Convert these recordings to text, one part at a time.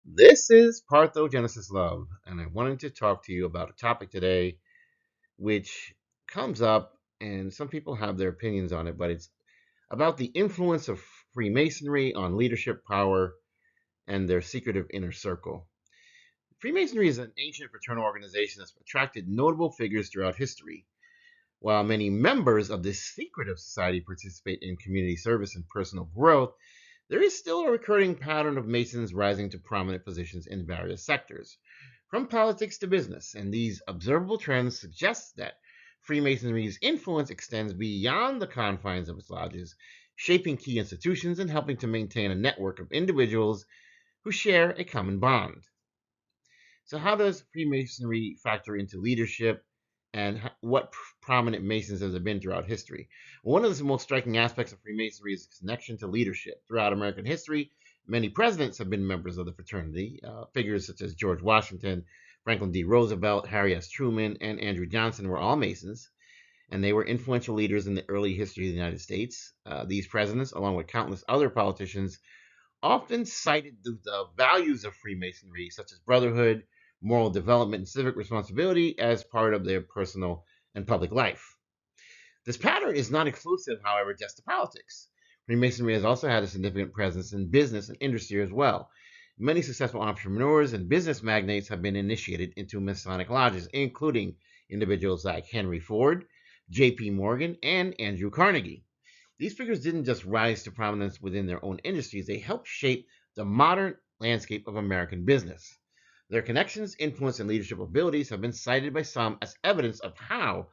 This is Parthogenesis Love, and I wanted to talk to you about a topic today which comes up, and some people have their opinions on it, but it's about the influence of Freemasonry on leadership power and their secretive inner circle. Freemasonry is an ancient fraternal organization that's attracted notable figures throughout history. While many members of this secretive society participate in community service and personal growth, there is still a recurring pattern of Masons rising to prominent positions in various sectors, from politics to business, and these observable trends suggest that Freemasonry's influence extends beyond the confines of its lodges, shaping key institutions and helping to maintain a network of individuals who share a common bond. So, how does Freemasonry factor into leadership, and what prominent Masons has there been throughout history? One of the most striking aspects of Freemasonry is its connection to leadership. Throughout American history, many presidents have been members of the fraternity. Figures such as George Washington, Franklin D. Roosevelt, Harry S. Truman, and Andrew Johnson were all Masons, and they were influential leaders in the early history of the United States. These presidents, along with countless other politicians, often cited the values of Freemasonry, such as brotherhood, moral development, and civic responsibility, as part of their personal and public life. This pattern is not exclusive, however, just to politics. Freemasonry has also had a significant presence in business and industry as well. Many successful entrepreneurs and business magnates have been initiated into Masonic lodges, including individuals like Henry Ford, J.P. Morgan, and Andrew Carnegie. These figures didn't just rise to prominence within their own industries, they helped shape the modern landscape of American business. Their connections, influence, and leadership abilities have been cited by some as evidence of how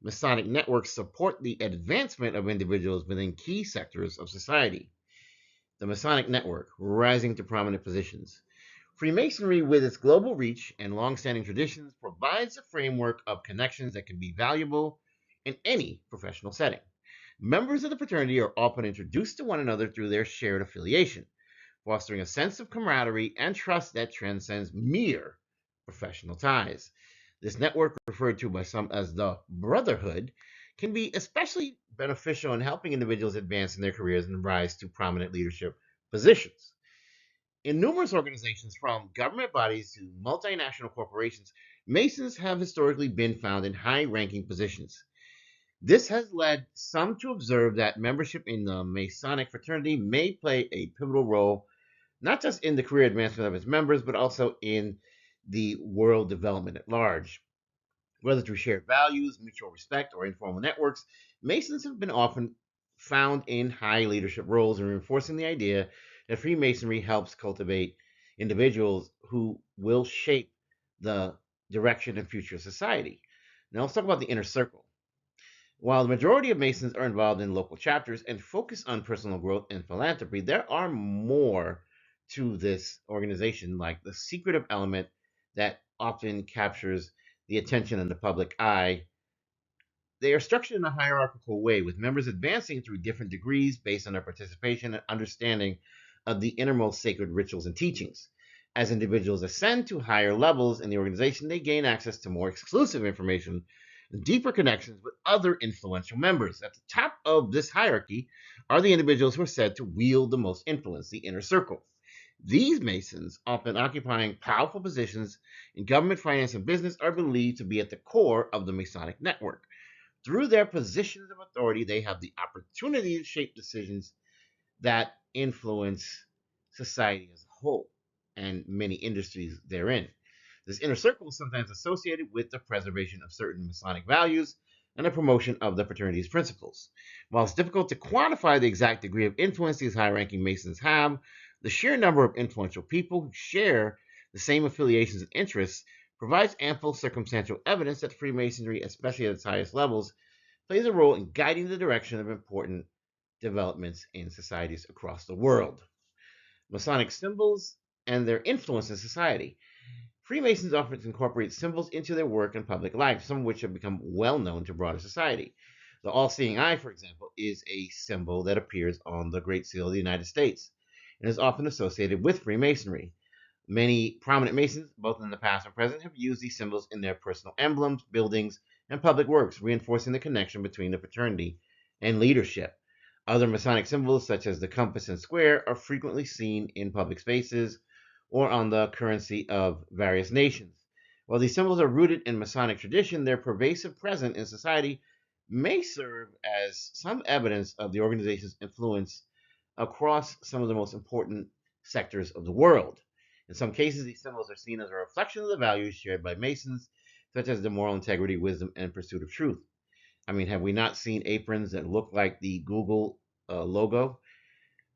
Masonic networks support the advancement of individuals within key sectors of society. The Masonic network rising to prominent positions. Freemasonry, with its global reach and long-standing traditions, provides a framework of connections that can be valuable in any professional setting. Members of the fraternity are often introduced to one another through their shared affiliation, fostering a sense of camaraderie and trust that transcends mere professional ties. This network, referred to by some as the Brotherhood, can be especially beneficial in helping individuals advance in their careers and rise to prominent leadership positions. In numerous organizations, from government bodies to multinational corporations, Masons have historically been found in high ranking positions. This has led some to observe that membership in the Masonic fraternity may play a pivotal role, not just in the career advancement of its members, but also in the world development at large. Whether through shared values, mutual respect, or informal networks, Masons have been often found in high leadership roles, and reinforcing the idea that Freemasonry helps cultivate individuals who will shape the direction and future of society. Now, let's talk about the inner circle. While the majority of Masons are involved in local chapters and focus on personal growth and philanthropy, there are more to this organization, like the secretive element that often captures the attention of the public eye. They are structured in a hierarchical way, with members advancing through different degrees based on their participation and understanding of the innermost sacred rituals and teachings. As individuals ascend to higher levels in the organization, they gain access to more exclusive information and deeper connections with other influential members. At the top of this hierarchy are the individuals who are said to wield the most influence, the inner circle. These Masons, often occupying powerful positions in government, finance, and business, are believed to be at the core of the Masonic network. Through their positions of authority, they have the opportunity to shape decisions that influence society as a whole and many industries therein. This inner circle is sometimes associated with the preservation of certain Masonic values and the promotion of the fraternity's principles. While it's difficult to quantify the exact degree of influence these high ranking Masons have, the sheer number of influential people who share the same affiliations and interests provides ample circumstantial evidence that Freemasonry, especially at its highest levels, plays a role in guiding the direction of important developments in societies across the world. Masonic symbols and their influence in society. Freemasons often incorporate symbols into their work and public life, some of which have become well known to broader society. The all seeing eye, for example, is a symbol that appears on the Great Seal of the United States and is often associated with Freemasonry. Many prominent Masons, both in the past and present, have used these symbols in their personal emblems, buildings, and public works, reinforcing the connection between the fraternity and leadership. Other Masonic symbols, such as the compass and square, are frequently seen in public spaces, or on the currency of various nations. While these symbols are rooted in Masonic tradition, their pervasive presence in society may serve as some evidence of the organization's influence across some of the most important sectors of the world. In some cases, these symbols are seen as a reflection of the values shared by Masons, such as the moral integrity, wisdom, and pursuit of truth. I mean, have we not seen aprons that look like the Google logo?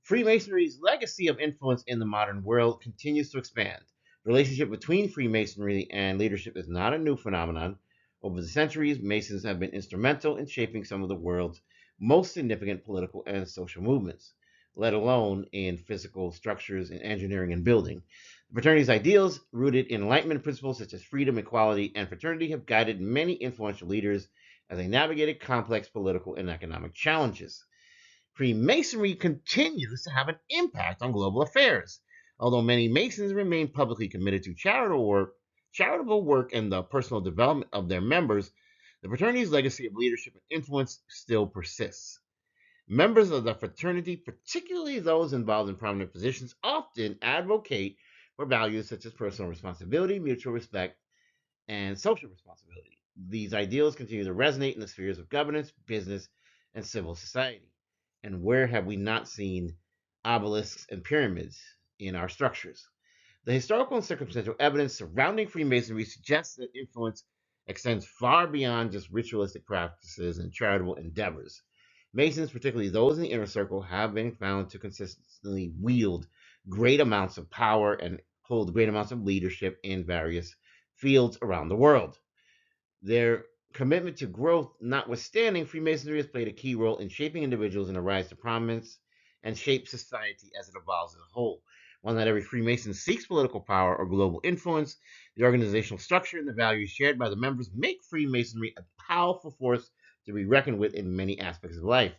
Freemasonry's legacy of influence in the modern world continues to expand. The relationship between Freemasonry and leadership is not a new phenomenon. Over the centuries, Masons have been instrumental in shaping some of the world's most significant political and social movements, let alone in physical structures in engineering and building. The fraternity's ideals, rooted in Enlightenment principles such as freedom, equality, and fraternity, have guided many influential leaders as they navigated complex political and economic challenges. Freemasonry continues to have an impact on global affairs. Although many Masons remain publicly committed to charitable work and the personal development of their members, the fraternity's legacy of leadership and influence still persists. Members of the fraternity, particularly those involved in prominent positions, often advocate for values such as personal responsibility, mutual respect, and social responsibility. These ideals continue to resonate in the spheres of governance, business, and civil society. And where have we not seen obelisks and pyramids in our structures? The historical and circumstantial evidence surrounding Freemasonry suggests that influence extends far beyond just ritualistic practices and charitable endeavors. Masons, particularly those in the inner circle, have been found to consistently wield great amounts of power and hold great amounts of leadership in various fields around the world. Their commitment to growth notwithstanding, Freemasonry has played a key role in shaping individuals in a rise to prominence and shape society as it evolves as a whole. While not every Freemason seeks political power or global influence, the organizational structure and the values shared by the members make Freemasonry a powerful force to be reckoned with in many aspects of life.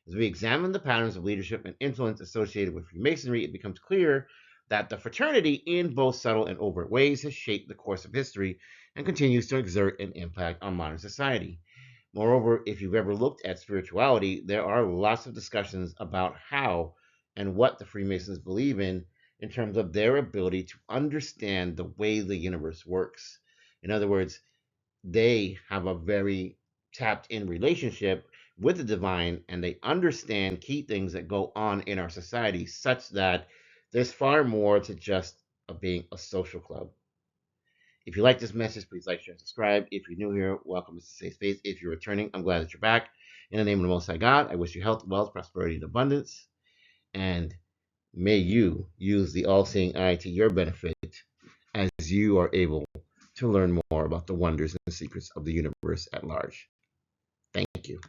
As we examine the patterns of leadership and influence associated with Freemasonry, it becomes clear that the fraternity, in both subtle and overt ways, has shaped the course of history and continues to exert an impact on modern society. Moreover, if you've ever looked at spirituality, there are lots of discussions about how and what the Freemasons believe in terms of their ability to understand the way the universe works. In other words, they have a very tapped in relationship with the divine and they understand key things that go on in our society, such that there's far more to just being a social club. If you like this message, please like, share, and subscribe. If you're new here, welcome to Safe Space. If you're returning, I'm glad that you're back. In the name of the Most High God, I wish you health, wealth, prosperity, and abundance. And may you use the all-seeing eye to your benefit as you are able to learn more about the wonders and secrets of the universe at large. Thank you.